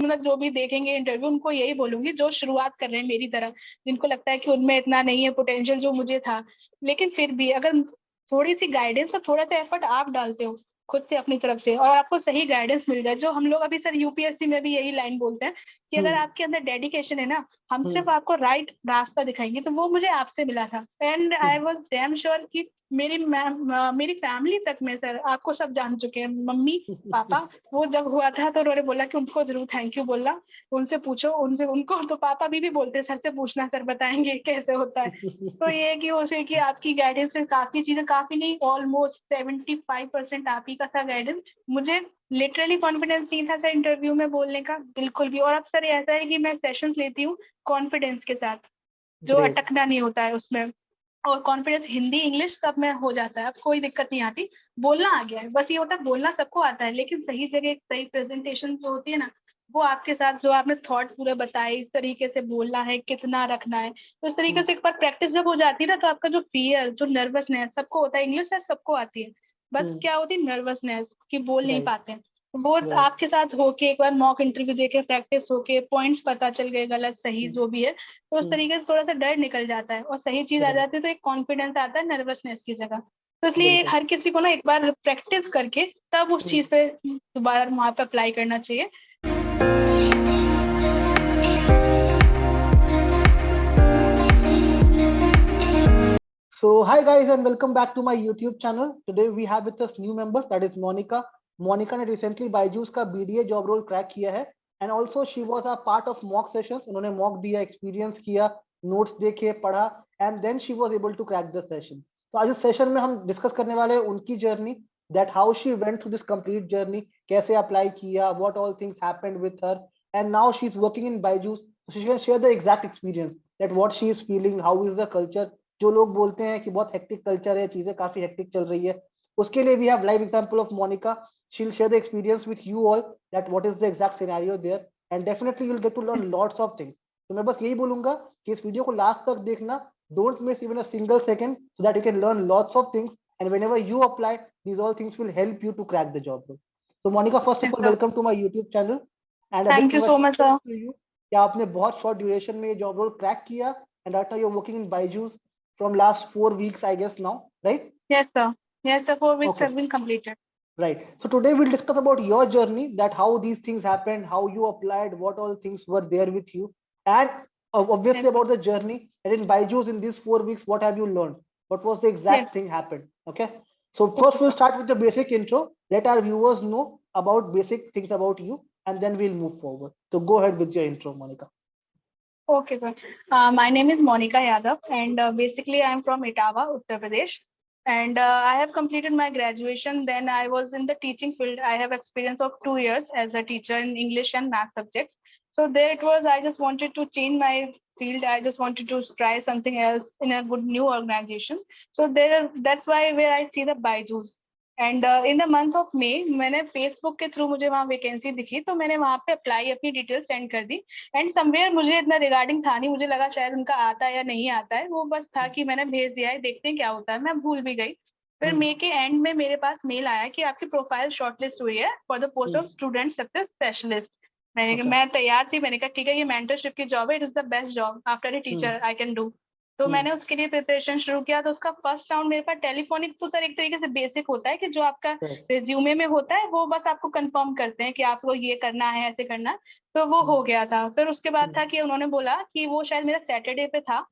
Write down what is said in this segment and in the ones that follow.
मतलब जो भी देखेंगे इंटरव्यू उनको यही बोलूंगी जो शुरुआत कर रहे हैं मेरी तरह, जिनको लगता है कि उनमें इतना नहीं है पोटेंशियल जो मुझे था, लेकिन फिर भी अगर थोड़ी सी गाइडेंस और थोड़ा सा एफर्ट आप डालते हो खुद से अपनी तरफ से, और आपको सही गाइडेंस मिल जाए, जो हम लोग अभी सर यूपीएससी में भी यही लाइन बोलते हैं कि अगर आपके अंदर डेडिकेशन है ना, हम सिर्फ आपको राइट रास्ता दिखाएंगे। तो वो मुझे आपसे मिला था, and I was damn sure कि मेरी फैमिली तक में सर आपको सब जान चुके हैं, मम्मी पापा। वो जब हुआ था तो उन्होंने बोला कि उनको जरूर थैंक यू बोलना, उनसे पूछो, उनसे उनको तो पापा भी बोलते सर से पूछना, सर बताएंगे कैसे होता है। तो ये है कि उसे कि आपकी गाइडेंस से काफी चीजें, काफी नहीं ऑलमोस्ट 75% आप ही का था गाइडेंस। मुझे लिटरली कॉन्फिडेंस नहीं था सर इंटरव्यू में बोलने का, बिल्कुल भी। और अब सर ऐसा है कि मैं सेशंस लेती हूँ कॉन्फिडेंस के साथ, जो अटकना नहीं होता है उसमें, और कॉन्फिडेंस हिंदी इंग्लिश सब में हो जाता है, अब कोई दिक्कत नहीं आती। बोलना आ गया है, बस ये होता है बोलना सबको आता है, लेकिन सही जगह सही प्रेजेंटेशन जो होती है ना, वो आपके साथ जो आपने थॉट पूरे बताए इस तरीके से बोलना है, कितना रखना है, तो इस तरीके से एक बार प्रैक्टिस जब हो जाती है ना, तो आपका जो फियर जो नर्वसनेस सबको होता है, इंग्लिश है सबको आती है, बस क्या होती है नर्वसनेस कि बोल नहीं पाते हैं, वो आपके साथ होके एक बार मॉक इंटरव्यू देके प्रैक्टिस होके पॉइंट्स पता चल गए गलत सही जो भी है, तो उस तरीके से थोड़ा सा डर निकल जाता है और सही चीज आ जाती है, तो एक कॉन्फिडेंस आता है नर्वसनेस की जगह। तो इसलिए हर किसी को ना एक बार प्रैक्टिस करके तब उस चीज पे दोबारा वहां पे अप्लाई करना चाहिए। So hi guys and welcome back to my YouTube channel. Today we have with us new member, that is Monica. Monica ने recently बायजूस का BDA job role crack किया है and also she was a part of mock sessions. उन्होंने mock दिया, experience किया, notes देखे, पढ़ा and then she was able to crack the session. तो आज इस सेशन में हम डिस्कस करने वाले हैं उनकी journey, that how she went through this complete journey, कैसे अप्लाई किया, what all things happened with her, and now she's working in Byju's. So she can share the exact experience, that what she is feeling, how is the culture. जो लोग बोलते हैं कि बहुत hectic culture है, चीजें काफी हेक्टिक चल रही है, उसके लिए we have live example of Monika. She will share the experience with you all, that what is the exact scenario there, and definitely you will get to learn lots of things. तो मैं बस यही बोलूंगा कि इस वीडियो को last तक देखना, don't miss even a single second, so that you can learn lots of things, and whenever you apply these all things will help you to crack the job. So Monica, first of all, welcome to my YouTube channel, and a big thank you so much sir. congratulations to you कि आपने बहुत short duration में ये job role crack किया, and right now you are working in Byju's from last 4 weeks, I guess now, right? Yes sir, yes sir, 4 weeks Okay, have been completed. right. So today we'll discuss about your journey, that how these things happened, how you applied, what all things were there with you, and obviously Yes about the journey. And in Byju's, in these 4 weeks, what have you learned? What was the yes exact thing happened? Okay. So okay first we'll sir। start with the basic intro. Let our viewers know about basic things about you, and then we'll move forward. So go ahead with your intro, Monica. Okay, sir. My name is Monica Yadav, and basically I am from Etawah, Uttar Pradesh. And I have completed my graduation. Then I was in the teaching field. I have experience of 2 years as a teacher in English and math subjects. So there it was. I just wanted to change my field. I just wanted to try something else in a good new organization. So there, that's why where I see the Byju's. And in the month of May मैंने Facebook के through मुझे वहाँ vacancy दिखी, तो मैंने वहाँ पे apply अपनी डिटेल्स सेंड कर दी। एंड समवेयर मुझे इतना रिगार्डिंग था नहीं, मुझे लगा शायद उनका आता है या नहीं आता है, वो बस था कि मैंने भेज दिया है, देखते हैं क्या होता है, मैं भूल भी गई। फिर मई के एंड में मेरे पास मेल आया कि आपकी प्रोफाइल शॉर्टलिस्ट हुई है for the post of student success specialist. मैं तैयार थी, मैंने कहा ठीक है ये मेंटरशिप की जॉब है, it is the best job after a teacher I can do. तो मैंने उसके लिए प्रिपरेशन शुरू किया। तो उसका फर्स्ट राउंड मेरे पास टेलीफोनिक, तो सर एक तरीके से बेसिक होता है कि जो आपका रिज्यूमे में होता है वो बस आपको कंफर्म करते हैं कि आपको ये करना है ऐसे करना है, तो वो हो गया था। फिर उसके बाद था कि उन्होंने बोला कि वो शायद मेरा सैटरडे पे था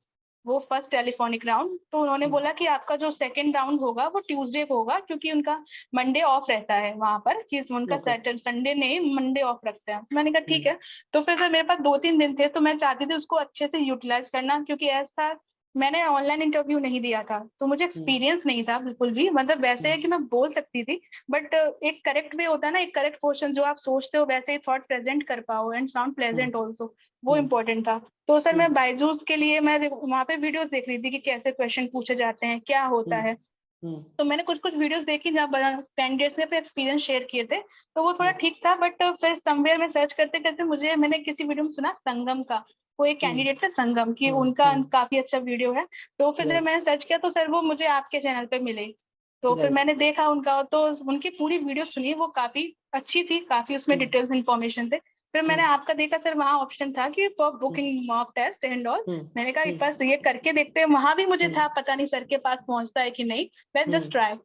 वो फर्स्ट टेलीफोनिक राउंड, तो उन्होंने बोला कि आपका जो सेकंड राउंड होगा वो ट्यूसडे को होगा, क्योंकि उनका मंडे ऑफ रहता है वहां पर, कि उनका सैटरडे संडे नहीं मंडे ऑफ रखते हैं। मैंने कहा ठीक है। तो फिर सर मेरे पास 2-3 दिन थे, तो मैं चाहती थी उसको अच्छे से यूटिलाइज करना, क्योंकि ऐसा मैंने ऑनलाइन इंटरव्यू नहीं दिया था, तो मुझे एक्सपीरियंस नहीं था बिल्कुल भी, मतलब वैसे है कि मैं बोल सकती थी, बट एक करेक्ट वे होता है ना, एक करेक्ट क्वेश्चन जो आप सोचते हो वैसे ही थॉट प्रेजेंट कर पाओ एंड साउंड प्लेजेंट ऑल्सो, वो इम्पोर्टेंट था। तो सर मैं बायजूस के लिए मैं वहाँ पे वीडियोस देख रही थी कि कैसे क्वेश्चन पूछे जाते हैं, क्या होता है। तो मैंने कुछ कुछ वीडियोस देखी जहाँ कैंडिडेट्स ने अपने एक्सपीरियंस शेयर किए थे, तो वो थोड़ा ठीक था। बट फिर समवेयर में सर्च करते करते मैंने किसी वीडियो में सुना संगम का, वो एक कैंडिडेट थे संगम की, उनका काफी अच्छा वीडियो है। तो फिर जब मैंने सर्च किया तो सर वो मुझे आपके चैनल पे मिले, तो फिर मैंने देखा उनका, तो उनकी पूरी वीडियो सुनी, वो काफी अच्छी थी, काफी उसमें डिटेल्स इन्फॉर्मेशन थे। फिर मैंने आपका देखा सर, वहाँ ऑप्शन था कि for booking mock test and all. मैंने कहा एक बार ये करके देखते हैं। वहां भी मुझे था पता नहीं सर के पास पहुंचता है कि नहीं, लेट्स जस्ट ट्राई।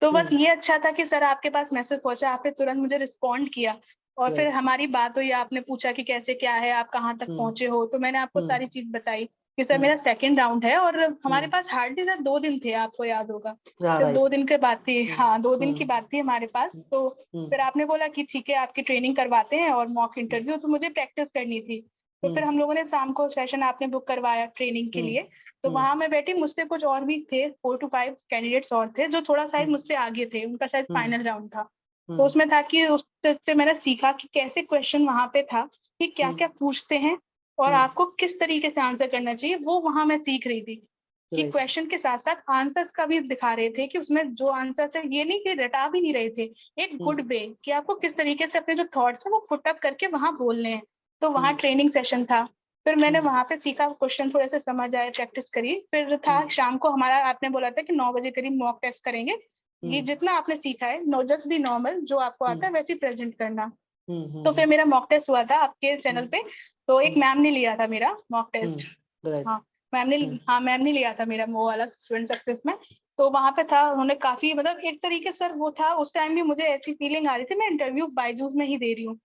तो बस ये अच्छा था कि सर आपके पास मैसेज पहुंचा, आपने तुरंत मुझे रिस्पॉन्ड किया और फिर हमारी बात हुई। आपने पूछा कि कैसे क्या है, आप कहाँ तक पहुंचे हो, तो मैंने आपको सारी चीज बताई कि सर मेरा सेकंड राउंड है। और हमारे पास हार्डली सर 2 दिन थे, आपको याद होगा, सिर्फ 2 दिन के बाद थी। हाँ, 2 दिन की बात थी हमारे पास। तो फिर आपने बोला कि ठीक है आपकी ट्रेनिंग करवाते हैं और मॉक इंटरव्यू, तो मुझे प्रैक्टिस करनी थी। तो फिर हम लोगों ने शाम को सेशन आपने बुक करवाया ट्रेनिंग के लिए। तो वहां मैं बैठी, मुझसे कुछ और भी थे, 4 to 5 कैंडिडेट्स और थे जो थोड़ा शायद मुझसे आगे थे, उनका शायद फाइनल राउंड था। तो उसमें था कि उससे मैंने सीखा कि कैसे क्वेश्चन वहां पे था कि क्या क्या पूछते हैं और आपको किस तरीके से आंसर करना चाहिए, वो वहां मैं सीख रही थी। कि क्वेश्चन के साथ साथ आंसर्स का भी दिखा रहे थे कि उसमें जो आंसर है ये नहीं कि रटा भी नहीं रहे थे, एक गुड वे कि आपको किस तरीके से अपने जो थॉट्स है वो पुट अप करके वहां बोलने हैं। तो वहाँ ट्रेनिंग सेशन था। फिर मैंने वहां पे सीखा, क्वेश्चन थोड़े से समझ आए, प्रैक्टिस करी। फिर था शाम को हमारा, आपने बोला था कि 9 बजे करीब मॉक टेस्ट करेंगे। ये जितना आपने सीखा है, नो जस्ट बी नॉर्मल, जो आपको आता है वैसे ही प्रेजेंट करना। तो फिर मेरा मॉक टेस्ट हुआ था आपके चैनल पे। तो एक मैम ने लिया था मेरा मॉक टेस्ट। हाँ, मैम ने लिया था मेरा वो वाला स्टूडेंट सक्सेस में। तो वहां पे था, उन्होंने काफी मतलब एक तरीके से वो था, उस टाइम भी मुझे ऐसी फीलिंग आ रही थी मैं इंटरव्यू बायजूस में ही दे रही हूँ,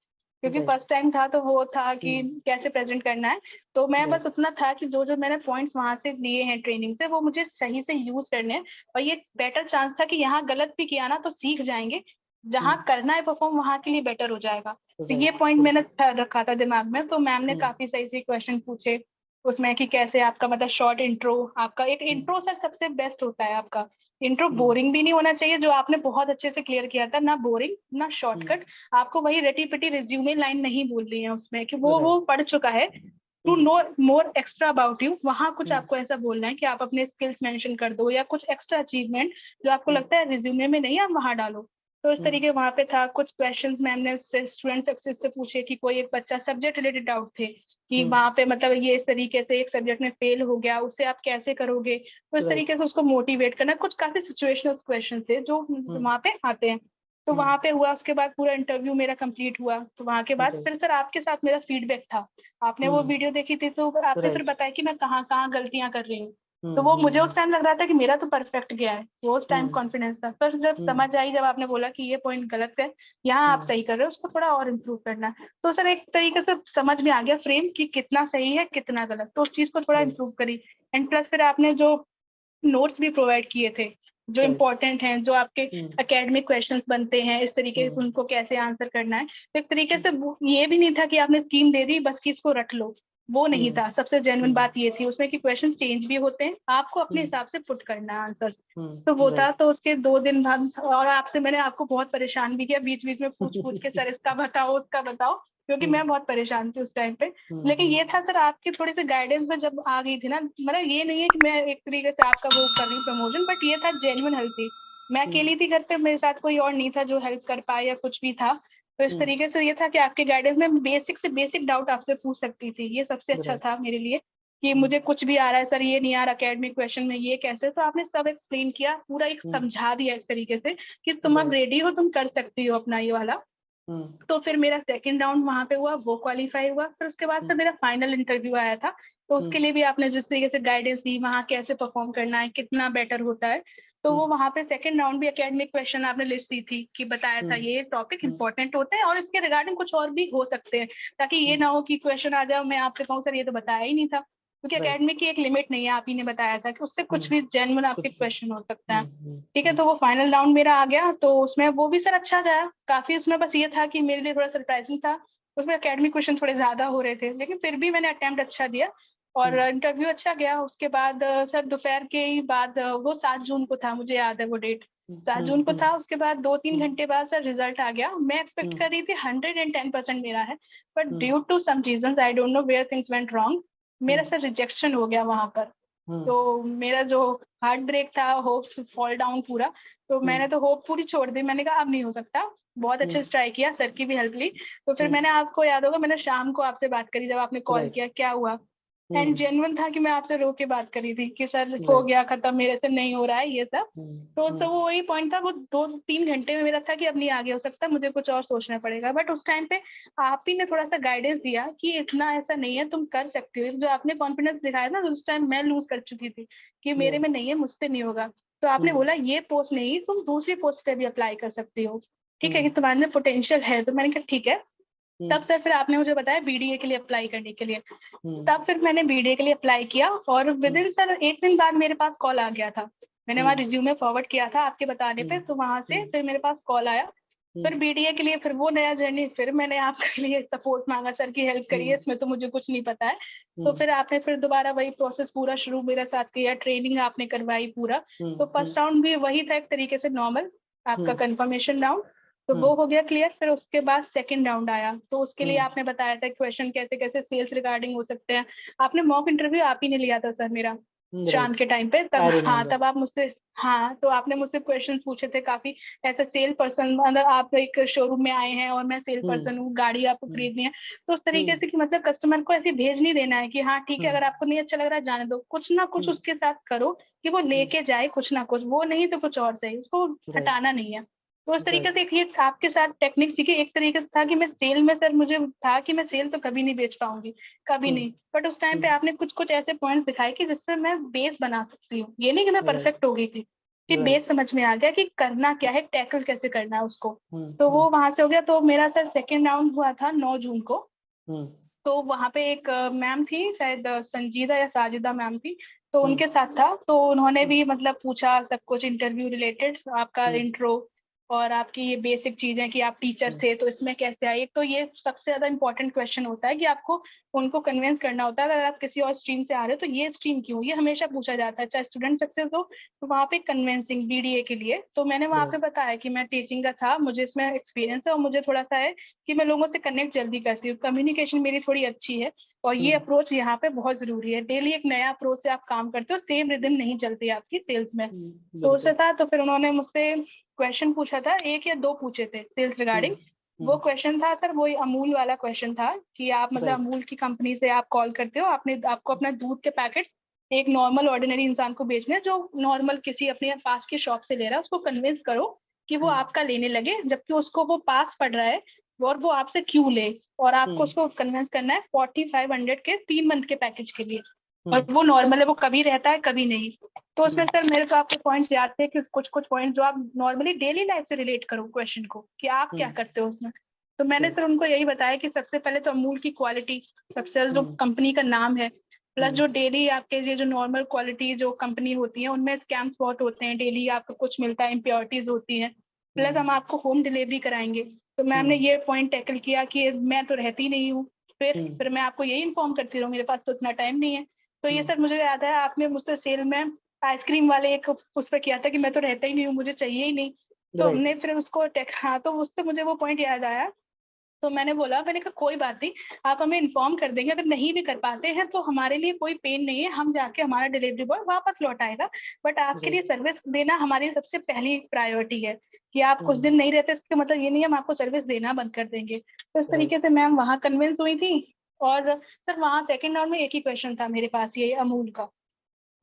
क्योंकि फर्स्ट टाइम था। तो वो था कि कैसे प्रेजेंट करना है। तो मैं बस उतना था कि जो जो मैंने पॉइंट्स वहां से लिए हैं ट्रेनिंग से, वो मुझे सही से यूज करने हैं। और ये बेटर चांस था कि यहाँ गलत भी किया ना तो सीख जाएंगे, जहाँ करना है परफॉर्म वहां के लिए बेटर हो जाएगा। तो ये पॉइंट मैंने रखा था दिमाग में। तो मैम ने काफी सही से क्वेश्चन पूछे उसमें कि कैसे आपका मतलब शॉर्ट इंट्रो, आपका एक इंट्रो सर सबसे बेस्ट होता है। आपका इंट्रो बोरिंग भी नहीं होना चाहिए, जो आपने बहुत अच्छे से क्लियर किया था, ना बोरिंग ना शॉर्टकट। आपको वही रटी पिटी रिज्यूमे लाइन नहीं बोलनी है उसमें कि वो पढ़ चुका है। To know more extra about you, वहां कुछ आपको ऐसा बोलना है कि आप अपने स्किल्स मेंशन कर दो या कुछ एक्स्ट्रा अचीवमेंट जो आपको लगता है रिज्यूमे में नहीं, आप वहां डालो। तो इस तरीके वहां पे था। कुछ क्वेश्चंस मैम ने स्टूडेंट सक्सेस से पूछे कि कोई एक बच्चा सब्जेक्ट रिलेटेड डाउट थे कि वहां पे मतलब ये इस तरीके से एक सब्जेक्ट में फेल हो गया, उसे आप कैसे करोगे। तो इस तरीके से उसको मोटिवेट करना। कुछ काफी सिचुएशनल क्वेश्चन थे जो वहां पे आते हैं। तो वहां पे हुआ, उसके बाद पूरा इंटरव्यू मेरा कंप्लीट हुआ। तो वहां के बाद फिर सर आपके साथ मेरा फीडबैक था। आपने वो वीडियो देखी थी, तो आपने फिर बताया कि मैं कहाँ कहाँ गलतियां कर रही हूँ। तो वो मुझे उस टाइम लग रहा था कि मेरा तो परफेक्ट गया है, वो उस टाइम कॉन्फिडेंस था। पर जब समझ आई, जब आपने बोला कि ये पॉइंट गलत है, यहाँ आप सही कर रहे हो, उसको थोड़ा और इम्प्रूव करना है, तो सर एक तरीके से समझ में आ गया फ्रेम कि कितना सही है कितना गलत। तो उस चीज को थोड़ा इम्प्रूव करी। एंड प्लस फिर आपने जो नोट्स भी प्रोवाइड किए थे जो इम्पोर्टेंट हैं, जो आपके एकेडमिक क्वेश्चंस बनते हैं, इस तरीके से उनको कैसे आंसर करना है। तो एक तरीके से ये भी नहीं था कि आपने स्कीम दे दी बस कि इसको रट लो, वो नहीं था। सबसे जेन्युइन बात ये थी उसमें कि क्वेश्चन चेंज भी होते हैं, आपको अपने हिसाब से पुट करना है आंसर। तो वो था। तो उसके 2 दिन बाद और आपसे मैंने आपको बहुत परेशान भी किया, बीच बीच में पूछ पूछ के सर इसका बताओ उसका बताओ, क्योंकि मैं बहुत परेशान थी उस टाइम पे। लेकिन ये था सर आपकी थोड़ी सी गाइडेंस में जब आ गई थी ना, मतलब ये नहीं है कि मैं एक तरीके से आपका वो कर रही हूँ प्रमोशन, बट ये था जेन्युइन हेल्प थी। मैं अकेली थी घर पे, मेरे साथ कोई और नहीं था जो हेल्प कर पाए या कुछ भी था। तो इस तरीके से ये था कि आपके गाइडेंस में बेसिक से बेसिक डाउट आपसे पूछ सकती थी, ये सबसे अच्छा था मेरे लिए। कि मुझे कुछ भी आ रहा है सर, ये नहीं आ रहा अकेडमिक क्वेश्चन में, ये कैसे, तो आपने सब एक्सप्लेन किया, पूरा एक समझा दिया एक तरीके से कि तुम अब रेडी हो, तुम कर सकती हो अपना ये वाला। तो फिर मेरा सेकंड राउंड वहां पे हुआ, वो क्वालिफाई हुआ। फिर उसके बाद से मेरा फाइनल इंटरव्यू आया था। तो उसके लिए भी आपने जिस तरीके से गाइडेंस दी, वहां कैसे परफॉर्म करना है, कितना बेटर होता है, तो वो वहां पे सेकंड राउंड भी एकेडमिक क्वेश्चन आपने लिस्ट दी थी कि बताया था ये टॉपिक इंपॉर्टेंट होते हैं और इसके रिगार्डिंग कुछ और भी हो सकते हैं, ताकि ये ना हो कि क्वेश्चन आ जाओ मैं आपसे कहूँ सर ये तो बताया ही नहीं था, क्योंकि एकेडमिक की एक लिमिट नहीं है, आप ही ने बताया था कि उससे कुछ भी जेन्युइन आपके क्वेश्चन हो सकता है। ठीक है, तो वो फाइनल राउंड मेरा आ गया। तो उसमें वो भी सर अच्छा गया काफी। उसमें बस ये था कि मेरे लिए थोड़ा सरप्राइजिंग था, उसमें एकेडमिक क्वेश्चन थोड़े ज्यादा हो रहे थे, लेकिन फिर भी मैंने अटेम्प्ट अच्छा दिया और इंटरव्यू अच्छा गया। उसके बाद सर दोपहर के ही बाद वो 7 जून को था, मुझे याद है वो डेट, 7 जून को था। उसके बाद 2-3 घंटे बाद सर रिजल्ट आ गया। मैं एक्सपेक्ट कर रही थी 110% मेरा है, but due to some reasons I don't know where things went wrong, मेरा सर रिजेक्शन हो गया वहां पर। तो मेरा जो हार्ट ब्रेक था, होप्स फॉल डाउन पूरा। तो मैंने तो होप पूरी छोड़ दी, मैंने कहा अब नहीं हो सकता। बहुत अच्छे से ट्राई किया, सर की भी हेल्प ली। तो फिर मैंने, आपको याद होगा मैंने शाम को आपसे बात करी जब आपने कॉल किया, क्या हुआ एंड जेन्युइन था कि मैं आपसे रो के बात करी थी कि सर हो Right. गया खत्म, मेरे से नहीं हो रहा है ये सब। तो सब वो वही पॉइंट था, वो 2-3 घंटे में मेरा था कि अब नहीं आगे हो सकता, मुझे कुछ और सोचना पड़ेगा। बट उस टाइम पे आप ही ने थोड़ा सा गाइडेंस दिया कि इतना ऐसा नहीं है, तुम कर सकते हो। जो आपने कॉन्फिडेंस दिखाया ना, उस टाइम मैं लूज कर चुकी थी कि मेरे में नहीं है, मुझसे नहीं होगा। तो आपने बोला ये पोस्ट नहीं, तुम दूसरी पोस्ट पे भी अप्लाई कर सकती हो, ठीक है, कि तुम्हारे में पोटेंशियल है। तो मैंने कहा ठीक है। तब से फिर आपने मुझे बताया बीडीए के लिए अप्लाई करने के लिए। तब फिर मैंने बीडीए के लिए अप्लाई किया और विद इन सर 1 दिन बाद मेरे पास कॉल आ गया था। मैंने वहाँ रिज्यूमे फॉरवर्ड किया था आपके बताने पे, तो वहां से फिर मेरे पास कॉल आया। फिर बीडीए के लिए फिर वो नया जर्नी, फिर मैंने आपके लिए सपोर्ट मांगा, सर की हेल्प करिए, इसमें तो मुझे कुछ नहीं पता है। तो फिर आपने फिर दोबारा वही प्रोसेस पूरा शुरू मेरे साथ किया, ट्रेनिंग आपने करवाई पूरा। तो फर्स्ट राउंड भी वही था एक तरीके से नॉर्मल, आपका कंफर्मेशन राउंड, तो वो हो गया क्लियर। फिर उसके बाद सेकंड राउंड आया, तो उसके लिए आपने बताया था क्वेश्चन कैसे कैसे सेल्स रिगार्डिंग हो सकते हैं। आपने मॉक इंटरव्यू आप ही ने लिया था सर मेरा शाम के टाइम पे, तब हाँ, तब आप मुझसे, हाँ, तो आपने मुझसे क्वेश्चन पूछे थे काफी ऐसे सेल पर्सन, मतलब आप एक शोरूम में आए हैं और मैं सेल पर्सन हूँ, गाड़ी आपको खरीदनी है, तो उस तरीके से कि मतलब कस्टमर को ऐसे भेज नहीं देना है कि हाँ ठीक है, अगर आपको नहीं अच्छा लग रहा है जाने दो, कुछ ना कुछ उसके साथ करो कि वो लेके जाए कुछ ना कुछ, वो नहीं तो कुछ और सही, उसको हटाना नहीं है। तो उस तरीके से एक ये आपके साथ टेक्निक सीखी। एक तरीके से था कि मैं सेल में, सर मुझे था कि मैं सेल तो कभी नहीं बेच पाऊंगी, कभी नहीं, बट उस टाइम पे आपने कुछ कुछ ऐसे पॉइंट्स दिखाए कि जिससे मैं बेस बना सकती हूँ। ये नहीं कि मैं परफेक्ट हो गई थी, कि बेस समझ में आ गया कि करना क्या है, टैकल कैसे करना है उसको। तो वो वहां से हो गया। तो मेरा सर सेकेंड राउंड हुआ था 9 जून को। तो वहां पे एक मैम थी, शायद संजीदा या साजिदा मैम थी, तो उनके साथ था। तो उन्होंने भी मतलब पूछा सब कुछ इंटरव्यू रिलेटेड, आपका इंट्रो और आपकी ये बेसिक चीजें कि आप टीचर थे तो इसमें कैसे आए। तो ये सबसे ज्यादा इंपॉर्टेंट क्वेश्चन होता है कि आपको उनको कन्विंस करना होता है, अगर आप किसी और स्ट्रीम से आ रहे हो तो ये स्ट्रीम क्यों, ये हमेशा पूछा जाता है, चाहे स्टूडेंट सक्सेस हो। तो वहाँ पे कन्विंसिंग बीडीए के लिए, तो मैंने वहाँ पे बताया कि मैं टीचिंग का था, मुझे इसमें एक्सपीरियंस है और मुझे थोड़ा सा है कि मैं लोगों से कनेक्ट जल्दी करती हूँ, कम्युनिकेशन मेरी थोड़ी अच्छी है, और ये अप्रोच यहाँ पे बहुत जरूरी है। डेली एक नया अप्रोच से आप काम करते हो, सेम रिदम नहीं चलती आपकी सेल्स में। तो उससे था, तो फिर उन्होंने मुझसे क्वेश्चन पूछा था, 1 या 2 पूछे थे सेल्स रिगार्डिंग। वो क्वेश्चन था सर, वही अमूल वाला क्वेश्चन था कि आप मतलब अमूल की कंपनी से आप कॉल करते हो, आपने आपको अपना दूध के पैकेट्स एक नॉर्मल ऑर्डिनरी इंसान को बेचने हैं, जो नॉर्मल किसी अपने पास की शॉप से ले रहा है, उसको कन्विंस करो कि वो आपका लेने लगे, जबकि उसको वो पास पड़ रहा है और वो आपसे क्यों ले। और आपको उसको कन्विंस करना है 4500 के 3 मंथ के पैकेज के लिए, और वो नॉर्मल है, वो कभी रहता है कभी नहीं। तो उसमें सर मेरे को आपके पॉइंट्स याद थे कि कुछ कुछ पॉइंट्स जो आप नॉर्मली डेली लाइफ से रिलेट करो क्वेश्चन को कि आप क्या करते हो उसमें। तो मैंने सर उनको यही बताया कि सबसे पहले तो अमूल की क्वालिटी, सबसे जो कंपनी का नाम है, प्लस जो डेली आपके ये जो नॉर्मल क्वालिटी जो कंपनी होती है उनमें स्कैम्स बहुत होते हैं, डेली आपको कुछ मिलता है, इम्प्योरिटीज होती है, प्लस हम आपको होम डिलीवरी कराएंगे। तो मैम ने ये पॉइंट टैकल किया कि मैं तो रहती नहीं हूँ, फिर मैं आपको यही इन्फॉर्म करती रहूँ, मेरे पास तो इतना टाइम नहीं है। तो ये सर मुझे याद है आपने मुझसे सेल में आइसक्रीम वाले एक उस पर किया था कि मैं तो रहता ही नहीं हूँ, मुझे चाहिए ही नहीं। तो हमने फिर उसको हाँ, तो उससे मुझे वो पॉइंट याद आया। तो मैंने बोला, मैंने कहा कोई बात नहीं, आप हमें इन्फॉर्म कर देंगे, अगर नहीं भी कर पाते हैं तो हमारे लिए कोई पेन नहीं है, हम जाके हमारा डिलीवरी बॉय वापस लौट आएगा, बट आपके लिए सर्विस देना हमारी सबसे पहली प्रायोरिटी है। कि आप कुछ दिन नहीं रहते इसका मतलब ये नहीं है हम आपको सर्विस देना बंद कर देंगे। तो इस तरीके से मैम वहाँ कन्विंस हुई थी। और सर वहाँ सेकेंड राउंड में एक ही क्वेश्चन था मेरे पास, ये अमूल का,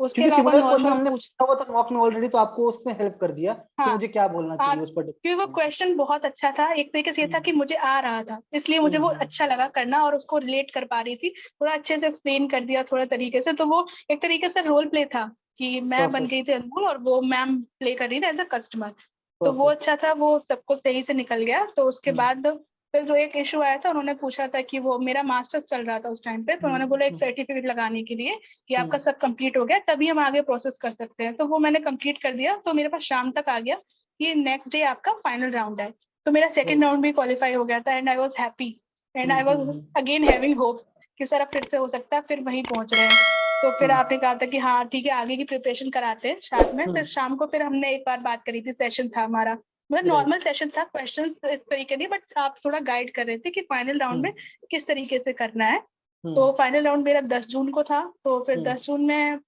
उसके क्योंकि अलावा सिमिलर क्वेश्चन नॉर्मल हमने पूछ। पूछा हुआ था मॉक में ऑलरेडी, तो आपको उसने हेल्प कर दिया कि हाँ मुझे क्या बोलना हाँ, चाहिए उस पर। क्योंकि वो क्वेश्चन बहुत अच्छा था, एक तरीके से ये था कि मुझे आ रहा था, इसलिए मुझे वो अच्छा लगा करना, और उसको रिलेट कर पा रही थी, थोड़ा अच्छे से एक्सप्लेन कर दिया थोड़ा तरीके से। तो वो एक तरीके से रोल प्ले था कि मैं बन परफेक्ट। गई थी अनमोल और वो मैम प्ले कर रही थी एज अ कस्टमर। तो वो परफेक्ट। अच्छा था, वो सबको सही से निकल गया। तो उसके बाद फिर जो एक इशू आया था, उन्होंने पूछा था कि वो मेरा मास्टर्स चल रहा था उस टाइम पे, तो उन्होंने बोला एक सर्टिफिकेट लगाने के लिए कि आपका सब कंप्लीट हो गया तभी हम आगे प्रोसेस कर सकते हैं। तो वो मैंने कंप्लीट कर दिया, तो मेरे पास शाम तक आ गया कि नेक्स्ट डे आपका फाइनल राउंड है। तो मेरा सेकंड राउंड भी क्वालिफाई हो गया था, and I was happy, and I was again having hope कि सर अब फिर से हो सकता है, फिर वहीं पहुंच रहे हैं। तो फिर आपने कहा था कि हाँ ठीक है, आगे की प्रिपरेशन कराते हैं साथ में। फिर शाम को फिर हमने एक बार बात करी थी, सेशन था हमारा, मतलब राइट। नॉर्मल सेशन था, क्वेश्चन इस तरीके नहीं, बट आप थोड़ा गाइड कर रहे थे कि फाइनल राउंड में किस तरीके से करना है। तो फाइनल राउंड मेरा 10 जून को था। तो फिर 10 जून में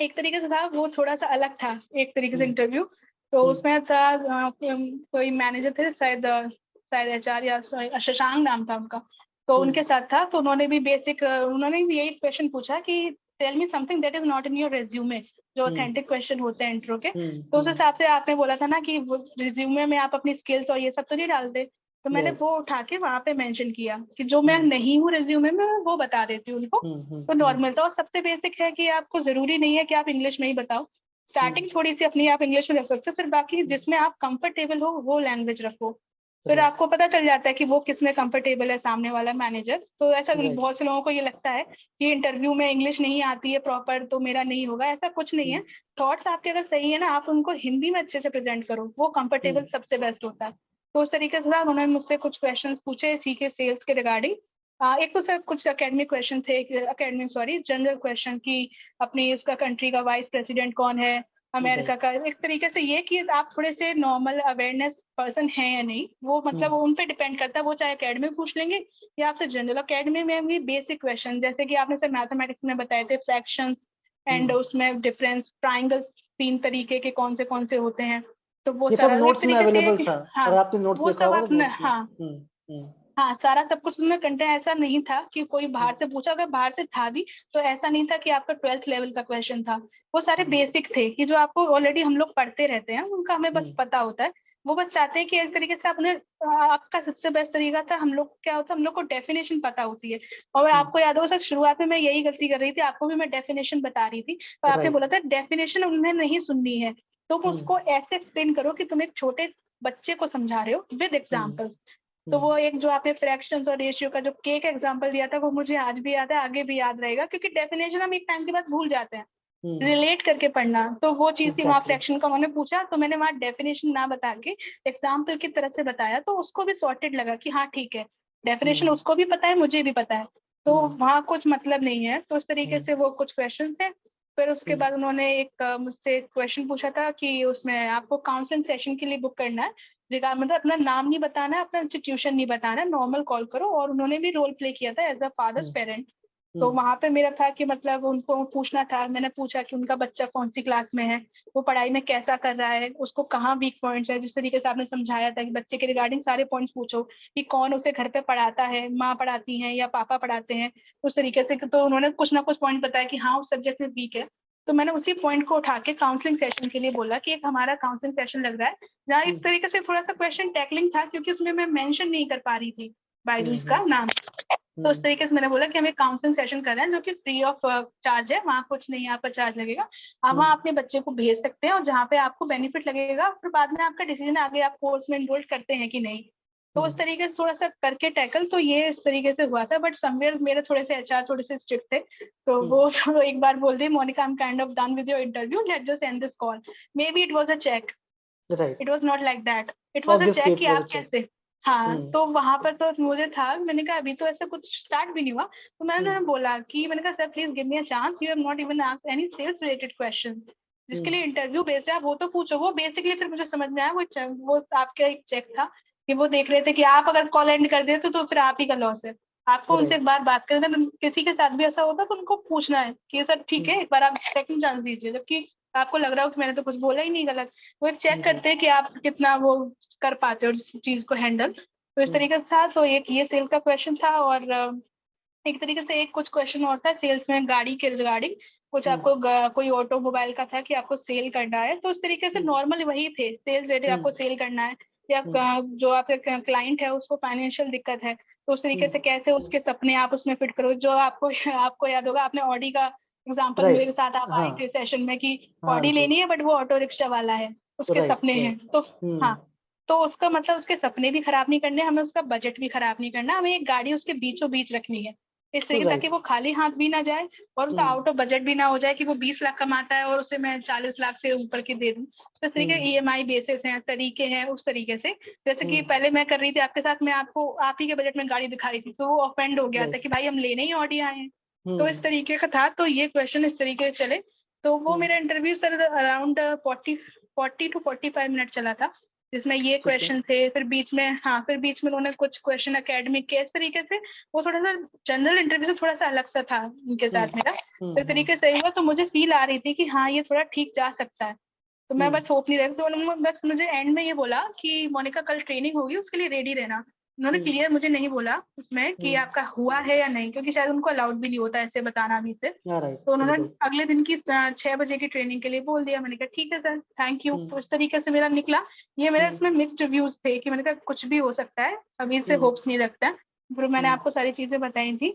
एक तरीके से था, वो थोड़ा सा अलग था एक तरीके से इंटरव्यू। तो उसमें था कोई मैनेजर थे, शायद शायद एचआर या शशांक नाम था उनका। तो उनके साथ था, तो उन्होंने भी बेसिक उन्होंने भी यही क्वेश्चन पूछा कि tell me something that is not in your resume, जो ऑथेंटिक क्वेश्चन होते हैं इंट्रो के। तो उस हिसाब से आपने बोला था ना कि रिज्यूमे में आप अपनी स्किल्स और ये सब तो नहीं डालते, तो मैंने वो उठा के वहां पे मेंशन किया कि जो मैं नहीं हूँ रिज्यूमे में वो बता देती हूँ उनको। तो नॉर्मल था, और सबसे बेसिक है कि आपको जरूरी नहीं है कि आप इंग्लिश में ही बताओ, स्टार्टिंग थोड़ी सी अपनी आप इंग्लिश में रख सकते हो, फिर बाकी जिसमें आप कंफर्टेबल हो वो लैंग्वेज रखो, फिर आपको पता चल जाता है कि वो किस में कंफर्टेबल है सामने वाला मैनेजर। तो ऐसा बहुत से लोगों को ये लगता है कि इंटरव्यू में इंग्लिश नहीं आती है प्रॉपर तो मेरा नहीं होगा, ऐसा कुछ नहीं है। थॉट्स आपके अगर सही है ना, आप उनको हिंदी में अच्छे से प्रेजेंट करो, वो कंफर्टेबल सबसे बेस्ट होता है। तो उस तरीके से उन्होंने मुझसे कुछ क्वेश्चंस पूछे इसी के सेल्स के रिगार्डिंग। एक तो सर कुछ अकेडमिक क्वेश्चन थे, अकेडमिक सॉरी जनरल क्वेश्चन की अपनी उसका कंट्री का वाइस प्रेसिडेंट कौन है अमेरिका का, एक तरीके से ये कि आप थोड़े से नॉर्मल अवेयरनेस पर्सन हैं या नहीं, वो मतलब उन पे डिपेंड करता है, वो चाहे अकेडमी पूछ लेंगे या आपसे जनरल। अकेडमी में भी बेसिक क्वेश्चन जैसे कि आपने सर मैथमेटिक्स में बताए थे फ्रैक्शंस एंड उसमें डिफरेंस, ट्राइंगल्स 3 तरीके के कौन से होते हैं, तो वो ये सब सारा एक नोट्स में तरीके से अवेलेबल था, हाँ और आपने नोट्स वो देखा सब होगा तो आपने नोट्स में। हाँ हाँ सारा सब कुछ उसमें कंटेंट ऐसा नहीं था कि कोई बाहर से पूछा, अगर बाहर से था भी तो ऐसा नहीं था कि आपका 12th लेवल का क्वेश्चन था, वो सारे बेसिक थे कि जो आपको ऑलरेडी हम लोग पढ़ते रहते हैं उनका हमें बस पता होता है। वो बस चाहते हैं कि एक तरीके से आपने आपका सबसे बेस्ट तरीका था, हम लोग क्या होता है हम लोग को डेफिनेशन पता होती है, और आपको याद होगा सर शुरुआत में मैं यही गलती कर रही थी, आपको भी मैं डेफिनेशन बता रही थी तो आपने बोला था डेफिनेशन उन्हें नहीं सुननी है, तुम उसको ऐसे एक्सप्लेन करो कि तुम एक छोटे बच्चे को समझा रहे हो विद एग्जाम्पल्स। तो वो एक जो आपने फ्रैक्शंस और रेशियो का जो केक एग्जांपल दिया था वो मुझे आज भी याद है, आगे भी याद रहेगा, क्योंकि डेफिनेशन हम एक टाइम के बाद भूल जाते हैं, रिलेट करके पढ़ना, तो वो चीज थी। वहाँ फ्रैक्शन का उन्होंने पूछा तो मैंने वहाँ डेफिनेशन ना बता के एग्जाम्पल की तरह से बताया, तो उसको भी सॉर्टेड लगा कि हाँ ठीक है, डेफिनेशन उसको भी पता है मुझे भी पता है, तो वहाँ कुछ मतलब नहीं है। तो उस तरीके से वो कुछ क्वेश्चन थे। फिर उसके बाद उन्होंने एक मुझसे क्वेश्चन पूछा था कि उसमें आपको काउंसलिंग सेशन के लिए बुक करना है, मतलब अपना नाम नहीं बताना है, अपना इंस्टीट्यूशन नहीं बताना है, नॉर्मल कॉल करो, और उन्होंने भी रोल प्ले किया था एज अ फादर्स पेरेंट। तो वहां पे मेरा था कि मतलब उनको पूछना था, मैंने पूछा कि उनका बच्चा कौन सी क्लास में है, वो पढ़ाई में कैसा कर रहा है, उसको कहाँ वीक पॉइंट्स है, जिस तरीके से आपने समझाया था कि बच्चे के रिगार्डिंग सारे पॉइंट्स पूछो कि कौन उसे घर पे पढ़ाता है, माँ पढ़ाती हैं या पापा पढ़ाते हैं, उस तरीके से। तो उन्होंने कुछ ना कुछ पॉइंट बताया कि हाँ उस सब्जेक्ट में वीक है, तो मैंने उसी पॉइंट को उठा के काउंसलिंग सेशन के लिए बोला कि एक हमारा काउंसलिंग सेशन लग रहा है, जहाँ एक तरीके से थोड़ा सा क्वेश्चन टैकलिंग था, क्योंकि उसमें मैं मेंशन नहीं कर पा रही थी बायजूस का नाम। तो उस तरीके से मैंने बोला कि हम एक काउंसलिंग सेशन कर रहे हैं जो कि फ्री ऑफ चार्ज है, वहाँ कुछ नहीं आपका चार्ज लगेगा, आप वहाँ अपने बच्चे को भेज सकते हैं और जहाँ पे आपको बेनिफिट लगेगा, फिर बाद में आपका डिसीजन आगे आप कोर्स में इनरोल करते हैं कि नहीं। तो उस तरीके से थोड़ा सा करके टैकल, तो ये इस तरीके से हुआ था। बट समवेयर मेरे थोड़े से एचआर थोड़े से स्ट्रिक्ट थे, तो वो तो एक बार बोल दी Monika I am kind of done with your interview, let's just end this call. Maybe it was a check, it was not like that, it was a check कि आप कैसे। हाँ तो वहां पर तो मुझे था, मैंने कहा अभी तो ऐसा कुछ स्टार्ट भी नहीं हुआ, तो मैंने उन्हें बोला कि मैंने कहा sir please give me a chance, you have not even asked any sales related question, जिसके लिए इंटरव्यू बेस्ड है आप वो तो पूछो। वो बेसिकली फिर मुझे समझ में आया वो आपका एक चेक था कि वो देख रहे थे कि आप अगर कॉल एंड कर देते तो फिर आप ही का लॉस है, आपको उनसे एक बार बात करना, किसी के साथ भी ऐसा होता तो उनको पूछना है कि सर ठीक है एक बार आप सेकंड चांस दीजिए, जबकि आपको लग रहा हो कि मैंने तो कुछ बोला ही नहीं गलत, वो चेक करते हैं कि आप कितना वो कर पाते हो उस चीज को हैंडल। तो इस तरीके से था, तो एक ये सेल का क्वेश्चन था, और एक तरीके से एक कुछ क्वेश्चन और था सेल्स में गाड़ी के रिगार्डिंग, कुछ आपको कोई ऑटोमोबाइल का था कि आपको सेल करना है, तो उस तरीके से नॉर्मल वही थे सेल्स रिलेटेड, आपको सेल करना है या जो आपका क्लाइंट है उसको फाइनेंशियल दिक्कत है, तो उस तरीके से कैसे उसके सपने आप उसमें फिट करो। जो आपको आपको याद होगा आपने ऑडी का एग्जाम्पल मेरे साथ आप आए थे सेशन में कि ऑडी लेनी है बट वो ऑटो रिक्शा वाला है, उसके सपने हैं, तो हाँ तो उसका मतलब उसके सपने भी खराब नहीं करने, हमें उसका बजट भी खराब नहीं करना, हमें एक गाड़ी उसके बीचों बीच रखनी है इस तरीके, ताकि वो खाली हाथ भी ना जाए और उसका आउट ऑफ बजट भी ना हो जाए कि वो 20 लाख कमाता है और उसे मैं 40 लाख से ऊपर की दे दूं। तो इस तरीके ईएमआई बेसिस हैं, तरीके हैं उस तरीके से। जैसे कि पहले मैं कर रही थी आपके साथ, मैं आपको आप ही के बजट में गाड़ी दिखा रही थी, तो वो ऑफेंड हो गया था कि भाई हम लेने ही ऑडी आए हैं, तो इस तरीके का था। तो ये क्वेश्चन इस तरीके से चले, तो वो मेरा interview sir around 40 to 45 minute चला था, जिसमें ये क्वेश्चन थे, फिर बीच में फिर बीच में उन्होंने कुछ क्वेश्चन एकेडमिक के, इस तरीके से वो थोड़ा सा जनरल इंटरव्यू से थोड़ा सा अलग सा था उनके साथ मेरा। तो इस तरीके से हुआ, तो मुझे फील आ रही थी कि हाँ ये थोड़ा ठीक जा सकता है, तो मैं बस होप नहीं रही, तो उन्होंने बस मुझे एंड में ये बोला कि मोनिका कल ट्रेनिंग होगी उसके लिए रेडी रहना। उन्होंने क्लियर मुझे नहीं बोला उसमें कि आपका हुआ है या नहीं, क्योंकि शायद उनको अलाउड भी नहीं होता ऐसे बताना अभी से। राइट, तो उन्होंने बिल्कुल। अगले दिन की 6 बजे की ट्रेनिंग के लिए बोल दिया। मैंने कहा ठीक है सर, थैंक यू। तो उस तरीके से मेरा निकला। ये मेरा इसमें मिक्स्ड रिव्यूज थे कि मैंने कहा कुछ भी हो सकता है, अभी से होप्स नहीं रखता है। फिर मैंने आपको सारी चीजें बताई थी।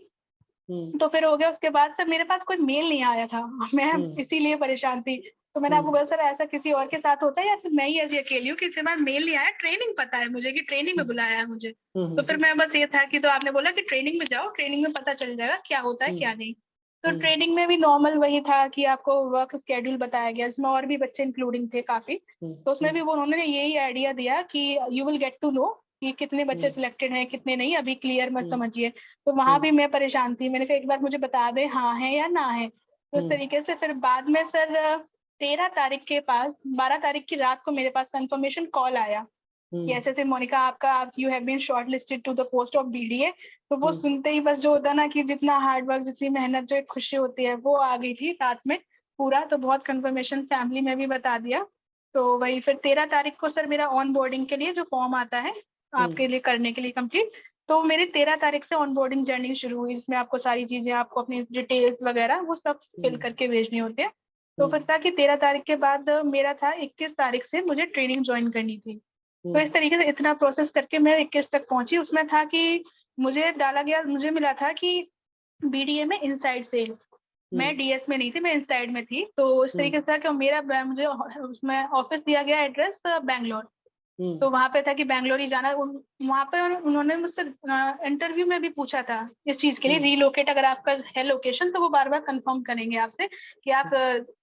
तो फिर हो गया। उसके बाद सर मेरे पास कोई मेल नहीं आया था। मैं इसीलिए परेशान थी। तो मैंने आपको बोला सर ऐसा किसी और के साथ होता है या फिर मैं ही ऐसी अकेली हूँ, किसी बार मेल नहीं आया। ट्रेनिंग पता है मुझे कि ट्रेनिंग में बुलाया है मुझे। तो फिर मैं बस ये था कि, तो आपने बोला कि ट्रेनिंग में जाओ, ट्रेनिंग में पता चल जाएगा क्या होता है क्या नहीं। तो ट्रेनिंग में भी नॉर्मल वही था कि आपको वर्क स्केड्यूल बताया गया, इसमें और भी बच्चे इंक्लूडिंग थे काफी। तो उसमें भी वो उन्होंने यही आइडिया दिया कि you will get to know कि कितने बच्चे सिलेक्टेड हैं कितने नहीं, अभी क्लियर मत समझिए। तो वहां भी मैं परेशान थी। मैंने कहा एक बार मुझे बता दे हाँ है या ना है। तो उस तरीके से फिर बाद में सर 13 तारीख के पास, 12 तारीख की रात को मेरे पास कंफर्मेशन कॉल आया कि ऐसे ऐसे मोनिका आपका, you have been shortlisted to the post of BDA. तो वो सुनते ही बस जो होता ना कि जितना हार्ड वर्क, जितनी मेहनत, जो एक खुशी होती है वो आ गई थी रात में पूरा। तो बहुत कंफर्मेशन फैमिली में भी बता दिया। तो वही फिर 13 तारीख को सर मेरा ऑन बोर्डिंग के लिए जो फॉर्म आता है आपके लिए करने के लिए कंप्लीट, तो मेरी 13 तारीख से ऑन बोर्डिंग जर्नी शुरू हुई। इसमें आपको सारी चीजें, आपको अपनी डिटेल्स वगैरह वो सब फिल करके भेजनी होती है। तो फिर था कि 13 तारीख के बाद मेरा था 21 तारीख से मुझे ट्रेनिंग ज्वाइन करनी थी। तो इस तरीके से इतना प्रोसेस करके मैं 21 तक पहुंची। उसमें था कि मुझे डाला गया, मुझे मिला था कि बीडीए में इनसाइड सेल, मैं डीएस में नहीं थी, मैं इनसाइड में थी। तो इस तरीके से था कि मेरा मुझे उसमें ऑफिस दिया गया एड्रेस बैंगलोर। तो वहां पे था कि बैंगलोर ही जाना। वहां पे उन्होंने मुझसे इंटरव्यू में भी पूछा था इस चीज के लिए, रीलोकेट अगर आपका है लोकेशन तो वो बार बार कंफर्म करेंगे आपसे कि आप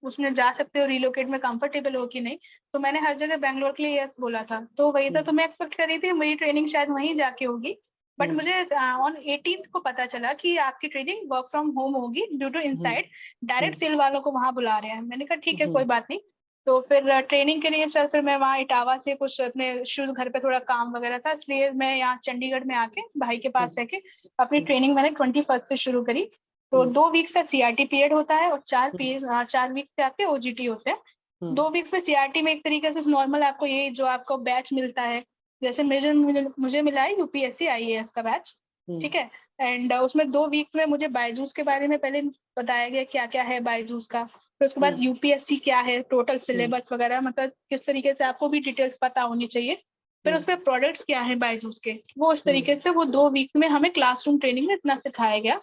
उसमें जा सकते हो, रीलोकेट में कंफर्टेबल हो कि नहीं। तो मैंने हर जगह बैंगलोर के लिए यस बोला था। तो वही था। तो मैं एक्सपेक्ट कर रही थी मेरी ट्रेनिंग शायद वहीं जाके होगी। बट मुझे ऑन 18th को पता चला कि आपकी ट्रेनिंग वर्क फ्रॉम होम होगी due to inside, direct sale वालों को वहां बुला रहे हैं। मैंने कहा ठीक है कोई बात नहीं। तो फिर ट्रेनिंग के लिए सर फिर मैं वहाँ इटावा से कुछ अपने शुरू घर पे थोड़ा काम वगैरह था, इसलिए मैं यहाँ चंडीगढ़ में आके भाई के पास रह के अपनी ट्रेनिंग मैंने 21st से शुरू करी। तो 2 वीक से सीआरटी पीरियड होता है और 4 वीक से आपके ओजीटी होते हैं। 2 वीक्स में सीआरटी में एक तरीके से नॉर्मल आपको ये जो आपको बैच मिलता है, जैसे मुझे मिला है यूपीएससी आईएएस का बैच, ठीक है। एंड उसमें 2 वीक्स में मुझे बायजूस के बारे में पहले बताया गया क्या क्या है बायजूस का। फिर उसके बाद यूपीएससी क्या है, टोटल सिलेबस वगैरह, मतलब किस तरीके से आपको भी डिटेल्स पता होनी चाहिए। फिर उसमें प्रोडक्ट्स क्या है बायजूस के, वो उस तरीके से वो 2 वीक्स में हमें क्लासरूम ट्रेनिंग में इतना सिखाया गया।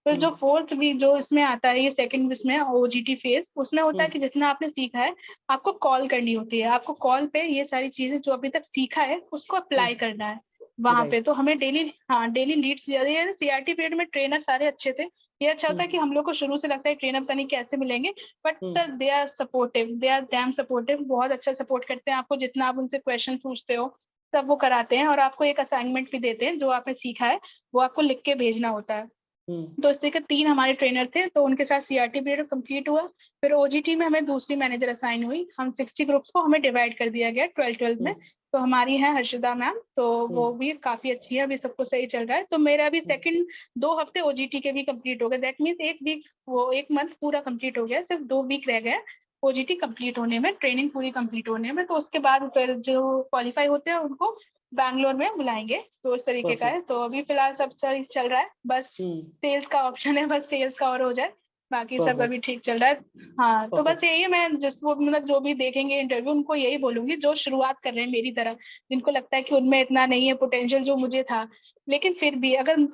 फिर जो 4th वीक जो इसमें आता है, ये सेकंड इसमें ओजीटी फेज, उसमें होता है कि जितना आपने सीखा है आपको कॉल करनी होती है। आपको कॉल पे ये सारी चीजें जो अभी तक सीखा है उसको अप्लाई करना है वहां पे। तो हमें डेली, हाँ डेली लीड्स, सीआरटी पीरियड में ट्रेनर सारे अच्छे थे। ये अच्छा होता है कि हम लोग को शुरू से लगता है ट्रेनर पता नहीं कैसे मिलेंगे, but sir they are supportive, they are damn supportive, बहुत अच्छा सपोर्ट करते हैं आपको। जितना आप उनसे क्वेश्चन पूछते हो सब वो कराते हैं, और आपको एक असाइनमेंट भी देते हैं जो आपने सीखा है वो आपको लिख के भेजना होता है। तो इस तरीके 3 हमारे ट्रेनर थे, तो उनके साथ सीआरटी पीरियड कंप्लीट हुआ। फिर ओजीटी में हमें दूसरी मैनेजर असाइन हुई। हम 60 ग्रुप्स को हमें डिवाइड कर दिया गया 12 में। तो हमारी है हर्षिता मैम, तो वो भी काफी अच्छी है, अभी सबको सही चल रहा है। तो मेरा अभी सेकंड 2 हफ्ते ओजीटी के भी कंप्लीट हो गए। दैट मीन्स 1 वीक, वो 1 मंथ पूरा कंप्लीट हो गया, सिर्फ 2 वीक रह गए ओजीटी कंप्लीट होने में, ट्रेनिंग पूरी कंप्लीट होने में। तो उसके बाद फिर जो क्वालिफाई होते हैं उनको बैंगलोर में बुलाएंगे। तो इस तरीके का है। तो अभी फिलहाल सब सही चल रहा है, बस सेल्स का ऑप्शन है, बस सेल्स का और हो जाए, बाकी सब अभी ठीक चल रहा है। हाँ तो बस यही है, मैं जिस वो मतलब जो भी देखेंगे इंटरव्यू उनको यही बोलूंगी जो शुरुआत कर रहे हैं मेरी तरह, जिनको लगता है कि उनमें इतना नहीं है पोटेंशियल जो मुझे था, लेकिन फिर भी अगर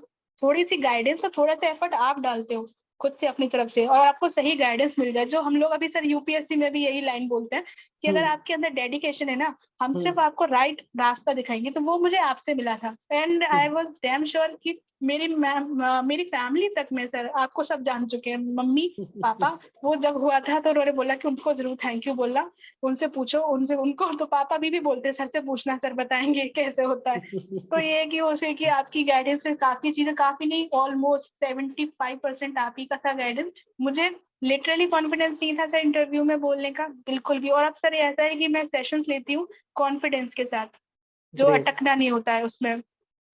थोड़ी सी गाइडेंस और थोड़ा सा एफर्ट आप डालते हो खुद से अपनी तरफ से, और आपको सही गाइडेंस मिल जाए, जो हम लोग अभी सर यूपीएससी में भी यही लाइन बोलते हैं कि अगर आपके अंदर डेडिकेशन है ना, हम सिर्फ आपको राइट रास्ता दिखाएंगे। तो वो मुझे आपसे मिला था। And I was damn sure कि मेरी फैमिली तक में सर आपको सब जान चुके हैं, मम्मी पापा। वो जब हुआ था तो उन्होंने बोला कि उनको जरूर थैंक यू बोलना, उनसे पूछो, उनसे उनको तो पापा भी बोलते सर से पूछना, सर बताएंगे कैसे होता है। तो ये है कि उसमें कि आपकी गाइडेंस से काफी चीजें, काफी नहीं ऑलमोस्ट 75% आप ही का था गाइडेंस। मुझे लिटरली कॉन्फिडेंस नहीं था सर इंटरव्यू में बोलने का बिल्कुल भी। और अब सर ऐसा है कि मैं सेशंस लेती हूँ कॉन्फिडेंस के साथ, जो अटकना नहीं होता है उसमें।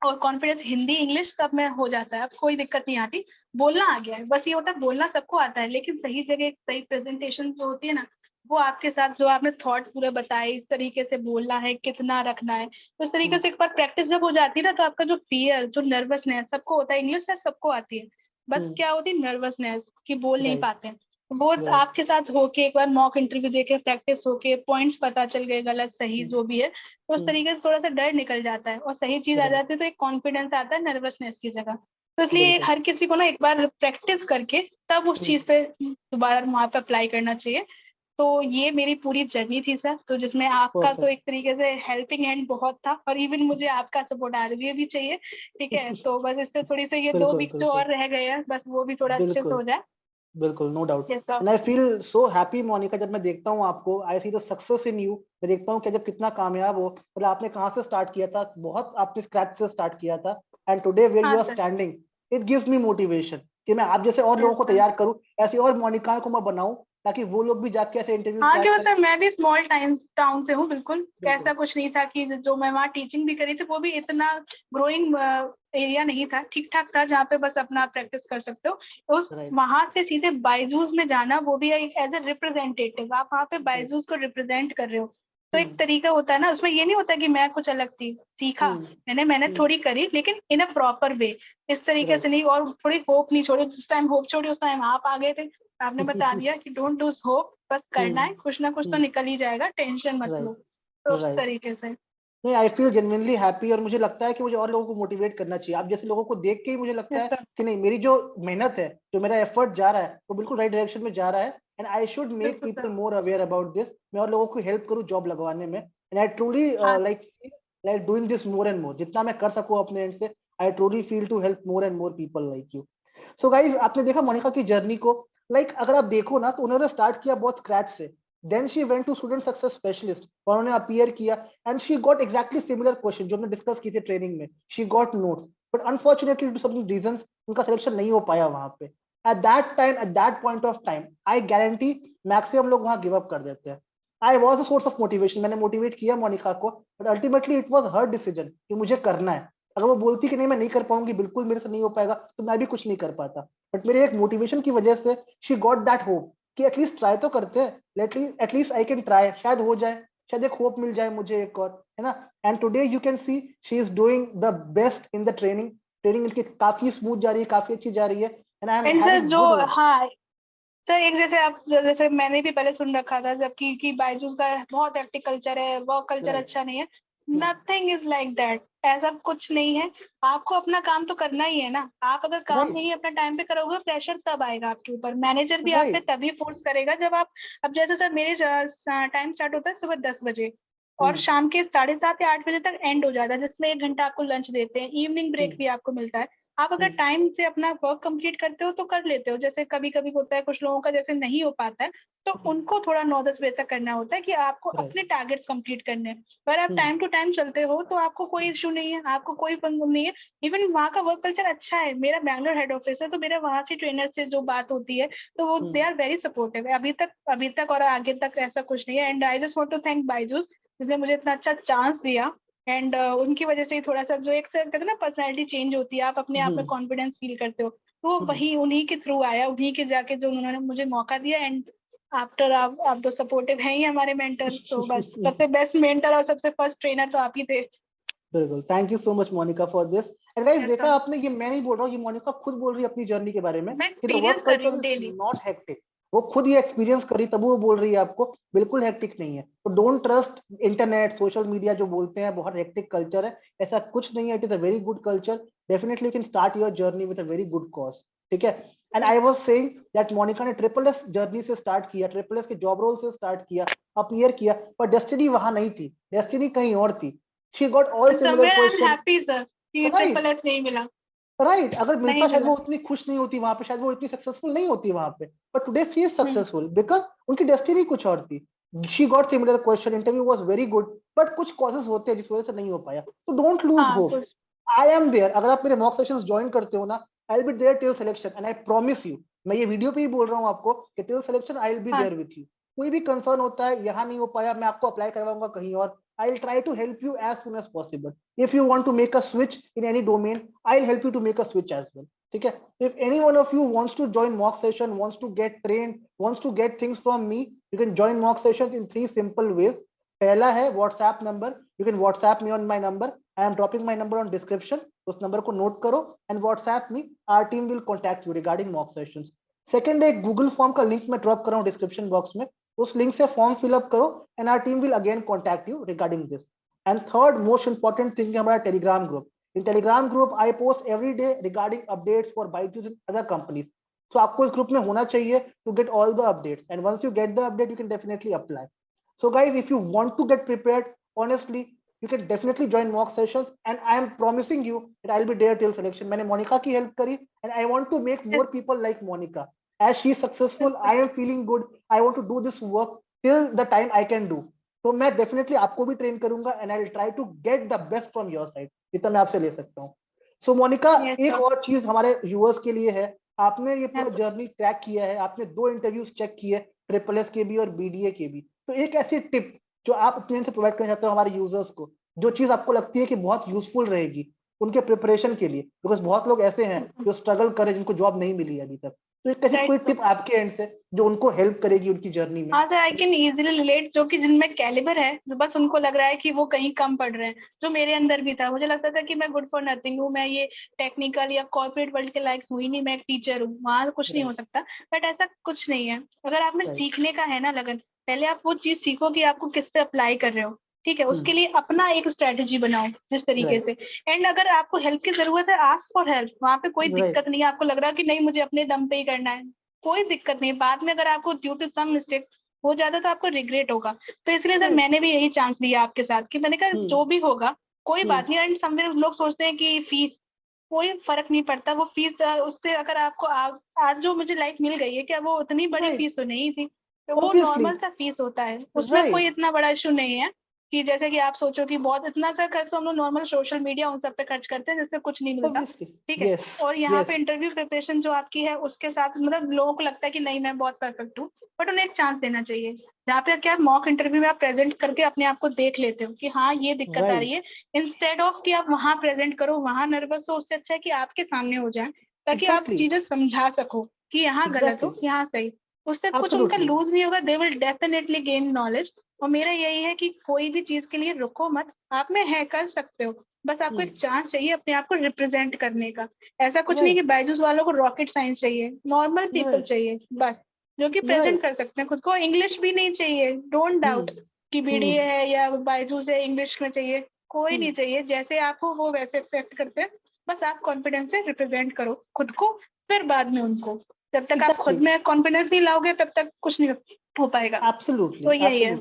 और कॉन्फिडेंस हिंदी इंग्लिश सब में हो जाता है, अब कोई दिक्कत नहीं आती। बोलना आ गया है, बस ये होता है बोलना सबको आता है, लेकिन सही जगह सही प्रेजेंटेशन जो होती है ना वो आपके साथ जो आपने थॉट पूरे बताए, इस तरीके से बोलना है, कितना रखना है, तो इस तरीके से एक बार प्रैक्टिस जब हो जाती है ना, तो आपका जो फियर, जो नर्वसनेस सबको होता है, इंग्लिश सबको आती है, बस क्या होती है नर्वसनेस कि बोल नहीं राइट पाते हैं, वो राइट आपके साथ होके एक बार मॉक इंटरव्यू देके प्रैक्टिस होके पॉइंट्स पता चल गए, गलत सही जो भी है, तो उस तरीके से थोड़ा सा डर निकल जाता है और सही चीज आ राइट जाती है, तो एक कॉन्फिडेंस आता है नर्वसनेस की जगह। तो इसलिए बिल्कुल हर किसी को ना एक बार प्रैक्टिस करके तब उस चीज पे दोबारा वहां पे अप्लाई करना चाहिए। तो ये मेरी पूरी जर्नी थी सर, तो जिसमें आपका तो परफेक्ट एक तरीके से हेल्पिंग हैंड बहुत था, और इवन मुझे आपका सपोर्ट आगे भी चाहिए। ठीक है, तो बस इससे थोड़ी सी ये दो बिल्कुल वीक जो बिल्कुल और रह गए हैं, बस वो भी थोड़ा अच्छे से बिल्कुल हो जाए। बिल्कुल no doubt. Yes sir. And I feel so happy Monika, जब मैं देखता हूँ आपको, I see the success in you. मैं देखता हूँ कि जब कितना कामयाब हो, मतलब आपने कहाँ से स्टार्ट किया था, बहुत आपने स्क्रैच से स्टार्ट किया था, एंड टुडे वेयर हाँ you are sir. Standing, it gives me motivation कि मैं आप जैसे और यस लोगों को सर। तैयार करूँ, ऐसी और मोनिकाओं को मैं बनाऊं, ताकि वो लोग भी जाके ऐसे इंटरव्यू हाँ क्रैक क्यों करें। सर, मैं भी स्मॉल टाइम टाउन से हूँ बिल्कुल, बिल्कुल ऐसा कुछ नहीं था कि जो मैं वहाँ टीचिंग भी करी थी वो भी इतना ग्रोइंग एरिया नहीं था, ठीक ठाक था, जहाँ पे बस अपना प्रैक्टिस कर सकते हो। तो उस राइट वहां से सीधे बायजूस में जाना, वो भी एक एज ए रिप्रेजेंटेटिव, आप वहाँ पे राइट बायजूस को रिप्रेजेंट कर रहे हो, तो एक हम्म तरीका होता है ना, उसमें ये नहीं होता कि मैं कुछ अलग थी, सीखा हम्म मैंने थोड़ी करी, लेकिन इन अ प्रॉपर वे, इस तरीके से राइट नहीं, और थोड़ी होप नहीं छोड़ी, जिस टाइम होप छोड़ी उस टाइम आप आ गए थे, आपने बता दिया कि डोंट लूज होप, बस करना है, कुछ ना कुछ तो निकल ही जाएगा, टेंशन मत लो। राइट तो उस राइट तरीके से। नहीं, आई फील जेन्युइनली हैप्पी, और मुझे लगता है कि मुझे और लोगों को मोटिवेट करना चाहिए। आप जैसे लोगों को देख के ही मुझे लगता यस है सर। कि नहीं, मेरी जो मेहनत है, जो मेरा एफर्ट जा रहा है, वो बिल्कुल राइट डायरेक्शन में जा रहा है, एंड आई शुड मेक बिल्कुल people sir. More aware about this. मैं और लोगों को हेल्प करूँ जॉब लगवाने में, एंड आई ट्रूली हाँ like like doing this more and more, जितना मैं कर सकूँ अपने एंड से। I truly feel to help more and more people like you. So guys, आपने देखा मोनिका की जर्नी को, अगर आप देखो ना, तो उन्होंने स्टार्ट किया बहुत स्क्रैच से, then she went to student success specialist, और उन्होंने अपीयर किया, and she got exactly similar question जो हमने डिस्कस की थी ट्रेनिंग में। She got notes, but unfortunately to some reasons उनका सिलेक्शन नहीं हो पाया वहां पे। At that time, at that point of time, I guarantee maximum लोग वहां गिव अप कर देते हैं। I was a source of motivation, मैंने मोटिवेट किया मोनिका को, but ultimately it was her decision कि मुझे करना है। अगर वो बोलती कि नहीं मैं नहीं कर पाऊंगी, बिल्कुल मेरे से नहीं हो पाएगा, तो मैं भी कुछ नहीं कर पाता। बट मेरे एक मोटिवेशन की वजह से शी गॉट दैट होप कि एटलीस्ट ट्राई तो करते हैं, एटलीस्ट आई कैन ट्राई, शायद हो जाए, शायद एक होप मिल जाए मुझे एक और, है ना। And today you can see she is doing the best in the training. Training इनकी काफी स्मूथ जा रही है, काफी अच्छी जा रही है, and I am and sir having जो, गुड होप। हाँ सर, एक जैसे आप जैसे मैंने भी पहले सुन रखा था, जबकि कि बायजूस का बहुत हेक्टिक कल्चर है, वर्क कल्चर राइट अच्छा नहीं है, नथिंग इज लाइक दैट, ऐसा कुछ नहीं है। आपको अपना काम तो करना ही है ना, आप अगर काम राइट नहीं अपना टाइम पे करोगे, प्रेशर तब आएगा आपके ऊपर, मैनेजर भी आप पे राइट तभी फोर्स करेगा जब आप, अब जैसे सर मेरे टाइम स्टार्ट होता है सुबह 10 बजे, और शाम के 7:30 या 8 बजे तक एंड हो जाता है, जिसमें 1 घंटा आपको लंच देते हैं, इवनिंग ब्रेक भी आपको मिलता है। आप अगर टाइम से अपना वर्क कंप्लीट करते हो तो कर लेते हो, जैसे कभी कभी होता है कुछ लोगों का जैसे नहीं हो पाता है, तो उनको थोड़ा 9-10 बजे तक करना होता है कि आपको राइट अपने टारगेट्स कंप्लीट करने हैं। पर आप टाइम टू टाइम चलते हो तो आपको कोई इशू नहीं है, आपको कोई प्रॉब्लम नहीं है। इवन वहाँ का वर्क कल्चर अच्छा है, मेरा बैंगलोर हेड ऑफिस है, तो मेरा वहाँ से ट्रेनर से जो बात होती है, तो वो दे आर वेरी सपोर्टिव है, अभी तक और आगे तक ऐसा कुछ नहीं है। And I just want to thank Byju's, जिसने मुझे इतना अच्छा चांस दिया, एंड उनकी वजह से ही थोड़ा सा जो एक कहते हैं ना पर्सनैलिटी चेंज होती है, आप अपने आप में कॉन्फिडेंस फील करते हो, तो वही उन्हीं के थ्रू आया, उन्हीं के जाके जो उन्होंने मुझे मौका दिया। एंड आफ्टर आप तो सपोर्टिव हैं ही हमारे मेंटर, तो बस सबसे बेस्ट मेंटर और सबसे फर्स्ट ट्रेनर तो आप ही थे। बिल्कुल, thank you so much Monika for this. And guys, yes देखा सर। आपने, ये मैं नहीं बोल रहा हूँ, ये मोनिका खुद बोल रही है अपनी जर्नी के बारे में मैं कि द वर्क एक्सपीरियंस कर रही कल्चर हूँ इज डेली। Not hectic. वो खुद ये एक्सपीरियंस करी तब वो बोल रही है आपको, बिल्कुल हेक्टिक नहीं है। तो don't trust internet, social media जो बोलते हैं बहुत हेक्टिक कल्चर है, ऐसा कुछ नहीं है। It is a very good culture. Definitely you can start your journey with a very good cause, ठीक है। And I was saying that Monika ने ट्रिपल एस जर्नी से स्टार्ट किया, ट्रिपल एस के जॉब रोल से स्टार्ट किया, appear किया, पर डेस्टिनी वहां नहीं थी, डेस्टिनी कहीं और थी। She got all and similar somewhere I am question. Happy sir कि राइट ट्रिपल एस नहीं मिला। राइट, अगर नहीं मिलता शायद मिला। वो उतनी खुश नहीं होती वहां पे, शायद वो इतनी सक्सेसफुल नहीं होती वहां पे। But today she is hmm. Successful because उनकी डेस्टिनी कुछ और थी। She got similar question, interview was very good, but कुछ कॉजेस होते हैं जिस वजह से नहीं हो पाया। तो डोंट लूज हाँ होप। कुछ। आई एम देयर, अगर आप मेरे मॉक सेशंस ज्वाइन करते हो ना, I will be there till selection, and I promise you, मैं ये वीडियो पे ही बोल रहा हूँ आपको कि till selection I will B हाँ देयर विथ यू। कोई भी कंसर्न होता है, यहाँ नहीं हो पाया, मैं आपको अप्लाई करवाऊंगा कहीं और। I will try to help you as soon as possible. If you want to make a switch in any domain, I will help you to make a switch as well. ठीक है? If any one of you wants to join mock session, wants to get trained, wants to get things from me, you can join mock sessions in 3 simple ways. पहला है WhatsApp number. You can WhatsApp me on my number. I am dropping my number on description. उस number को note करो and WhatsApp me. Our team will contact you regarding mock sessions. Second, एक Google form का link मैं drop कर रहा हूँ description box में. उस लिंक से फॉर्म फिलअप करो and our team will again contact you regarding this. And third most important thing है हमारा Telegram group. In Telegram group, I post every day regarding updates for Byju's and other companies. So आपको इस group में होना चाहिए to get all the updates. And once you get the update, you can definitely apply. So guys, if you want to get prepared, honestly, you can definitely join mock sessions. And I am promising you that I'll be there till selection. मैंने मोनिका की help करी, and I want to make more people like Monica. As she is successful, I am feeling good. I want to do this work till the time I can do. तो मैं definitely आपको भी train करूंगा and I will try to get the best from your side. इतना मैं आपसे ले सकता हूँ. सो मोनिका, एक और चीज हमारे व्यूअर्स के लिए है. आपने ये पूरा जर्नी ट्रैक किया है, आपने 2 इंटरव्यूज चेक किए, SSS के भी और BDA के भी. तो एक ऐसी टिप जो आप अपने से प्रोवाइड करना चाहते हो हमारे यूजर्स को, जो चीज आपको लगती है कि बहुत यूजफुल रहेगी उनके प्रिपरेशन के लिए, बिकॉज बहुत लोग ऐसे हैं जो स्ट्रगल कर रहे हैं, जिनको जॉब नहीं मिली अभी तक. तो एक ऐसी कोई टिप आपके एंड से जो उनको हेल्प करेगी उनकी जर्नी में? हाँ sir, I can easily relate. जो कि जिनमें कैलिबर है, जो बस उनको लग रहा है कि वो कहीं कम पढ़ रहे हैं, जो मेरे अंदर भी था. मुझे लगता था कि मैं गुड फॉर नथिंग हूँ, मैं ये टेक्निकल या कॉर्पोरेट वर्ल्ड के लायक हुई नहीं, मैं एक टीचर हूँ, वहां कुछ नहीं हो सकता. बट ऐसा कुछ नहीं है. अगर आप में सीखने का है ना लगन, पहले आप वो चीज सीखो कि आपको किस पे अप्लाई कर रहे हो. ठीक है, उसके लिए अपना एक स्ट्रेटेजी बनाओ जिस तरीके से. एंड अगर आपको हेल्प की जरूरत है, आस्क फॉर हेल्प. वहां पे कोई दिक्कत नहीं है. आपको लग रहा है कि नहीं मुझे अपने दम पे ही करना है, कोई दिक्कत नहीं. बाद में अगर आपको ड्यू टू सम मिस्टेक हो जाता तो आपको रिग्रेट होगा. तो इसलिए सर मैंने भी यही चांस लिया आपके साथ कि मैंने कहा जो भी होगा कोई बात नहीं. एंड समवेयर लोग सोचते हैं कि फीस, कोई फर्क नहीं पड़ता. वो फीस उससे अगर आपको आज जो मुझे लाइफ मिल गई है, क्या वो उतनी बड़ी फीस तो नहीं थी. तो वो नॉर्मल सा फीस होता है, उसमें कोई इतना बड़ा इशू नहीं है कि जैसे कि आप सोचो कि बहुत इतना सा खर्च हम लोग नॉर्मल सोशल मीडिया उन सब पे खर्च करते हैं जिससे कुछ नहीं मिलता. ठीक है. और यहाँ पे इंटरव्यू प्रिपरेशन जो आपकी है उसके साथ मतलब लोगों को लगता है कि नहीं मैं बहुत परफेक्ट हूँ, बट उन्हें एक चांस देना चाहिए. जहाँ पे क्या मॉक इंटरव्यू में आप प्रेजेंट करके अपने आप को देख लेते हो कि हाँ ये दिक्कत आ रही है, इंस्टेड ऑफ कि आप वहां प्रेजेंट करो, वहां नर्वस हो. उससे अच्छा है कि आपके सामने हो जाए, ताकि आप चीजें समझा सको कि यहाँ गलत हो यहाँ सही. उससे कुछ उनका लूज नहीं होगा. They will definitely gain knowledge. और मेरा यही है कि कोई भी चीज के लिए रुको मत, आप में है कर सकते हो. बस आपको एक चांस चाहिए अपने आप को रिप्रेजेंट करने का. ऐसा कुछ नहीं कि बायजूस वालों को रॉकेट साइंस चाहिए, नॉर्मल पीपल चाहिए बस, जो कि प्रेजेंट कर सकते हैं खुद को. इंग्लिश भी नहीं चाहिए, डोंट डाउट कि BDA है या बायजूस है इंग्लिश में चाहिए, कोई नहीं चाहिए. जैसे आप हो वो वैसे एक्सेप्ट करते हैं. बस आप कॉन्फिडेंस से रिप्रेजेंट करो खुद को, फिर बाद में उनको. जब तक आप खुद में कॉन्फिडेंस नहीं लाओगे तब तक कुछ नहीं हो पाएगा. एब्सोल्युटली, तो यही है.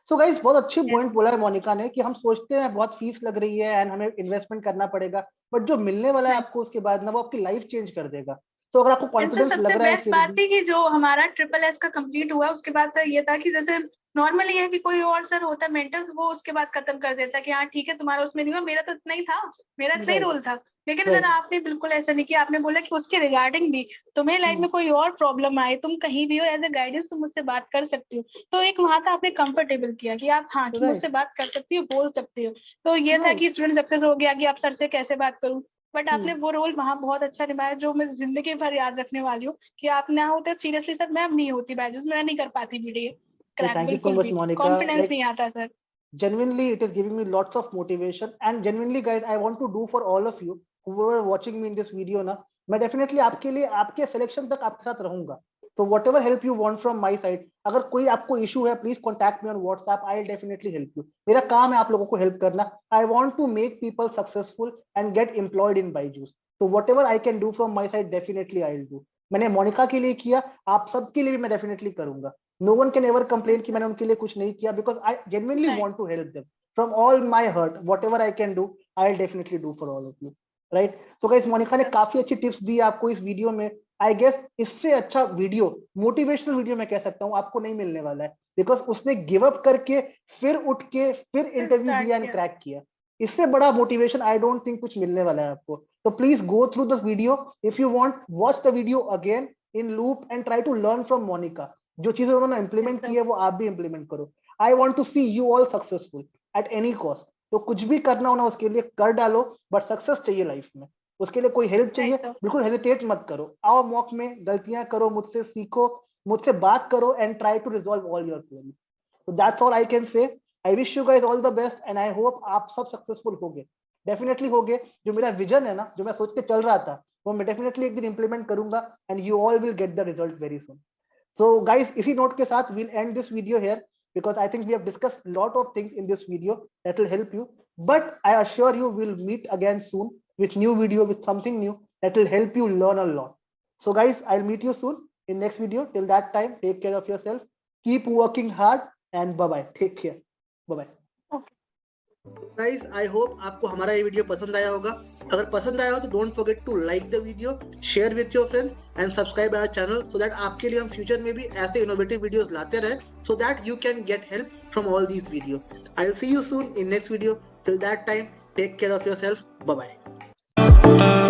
सो गाइस, बहुत अच्छी पॉइंट बोला है मोनिका ने कि हम सोचते हैं बहुत फीस लग रही है एंड हमें इन्वेस्टमेंट करना पड़ेगा, बट जो मिलने वाला है आपको उसके बाद ना वो आपकी लाइफ चेंज कर देगा. तो अगर आपको कॉन्फिडेंस लग रहा है, बेस्ट बात थी कि जो हमारा SSS का कंप्लीट हुआ उसके बाद तो ये था कि जैसे नॉर्मली है कि कोई और सर होता मेंटर, वो उसके बाद खत्म कर देता कि हाँ ठीक है तुम्हारा उसमें नहीं हुआ, मेरा तो इतना ही था, मेरा इतना ही रोल था. लेकिन सर आपने बिल्कुल ऐसा नहीं किया. आपने बोला कि उसके रिगार्डिंग भी तुम्हें लाइफ में कोई और प्रॉब्लम आए, तुम कहीं भी हो, एज ए गाइडेंस तुम मुझसे बात कर सकती हो. तो एक वहां था आपने कंफर्टेबल किया कि आप हाँ कि मुझसे बात कर सकती हो, बोल सकती हो. तो ये था कि स्टूडेंट सक्सेस हो गया कि आप सर से कैसे बात करूं. बट आपने वो रोल वहां बहुत अच्छा निभाया जो मैं जिंदगी भर याद रखने वाली हूँ कि आप ना होते. सीरियसली सर मैं नहीं होती बायजूस, मैं नहीं कर पाती BDA क्रैक. बिल्कुल भी कॉन्फिडेंस नहीं आता sir. Genuinely, it is giving me lots of motivation, and genuinely guys, I want to do for all of you who are watching me in this video ना, मैं definitely आपके लिए आपके selection तक आपके साथ रहूंगा. तो whatever help you want from my side, अगर कोई आपको इशू है please contact me on WhatsApp. I'll definitely help you. मेरा काम है आप लोगों को हेल्प करना. I want to make people successful and get employed in Byju's. So whatever I can do from my side, definitely I'll do. मैंने मोनिका के लिए किया, आप सबके लिए भी मैं डेफिनेटली करूंगा. No one can ever complain कि मैंने उनके लिए कुछ नहीं किया, because I genuinely want to help them from all my heart. Whatever I can do, I'll definitely do for all of you. Right? So guys, Monika ने काफी अच्छी टिप्स दी आपको इस वीडियो में. आई गेस इससे अच्छा वीडियो, मोटिवेशनल वीडियो मैं कह सकता हूँ, आपको नहीं मिलने वाला है, बिकॉज उसने गिव अप करके फिर उठ के फिर इंटरव्यू दिया एंड क्रैक किया. इससे बड़ा मोटिवेशन आई डोंट थिंक कुछ मिलने वाला है आपको. तो please go through this video. If you want, watch the video again in loop and try to learn from Monika. जो चीजें उन्होंने इंप्लीमेंट की है वो आप भी इंप्लीमेंट करो. I want to see you all successful at any cost. तो कुछ भी करना हो ना उसके लिए कर डालो, बट सक्सेस चाहिए लाइफ में. उसके लिए कोई हेल्प चाहिए, Right, sir. बिल्कुल हेजिटेट मत करो, आओ मॉक में, गलतियां करो, मुझसे सीखो, मुझसे बात करो and try to resolve all your queries. So that's all I can say. I wish you guys all the best and I hope आप सब सक्सेसफुल होगे, डेफिनेटली होगे. जो मेरा विजन है ना, जो मैं सोच के चल रहा था, वो मैं डेफिनेटली एक दिन इंप्लीमेंट करूंगा and you all will get the result very soon. So guys, इसी नोट के साथ we'll end this video here because I think we have discussed a lot of things in this video that will help you. But I assure you we'll meet again soon with new video, with something new that will help you learn a lot. So guys, I'll meet you soon in next video. Till that time, take care of yourself. Keep working hard and bye bye. Take care. Bye bye. Okay. Guys, I hope आपको हमारा ये video पसंद आया होगा. अगर पसंद आया हो तो don't forget to like the video, share with your friends and subscribe our channel so that आपके लिए हम फ्यूचर में भी ऐसे इनोवेटिव वीडियोस लाते रहे so that you can get help from all these video. I will see you soon in next video. Till that time, take care of yourself. Bye bye.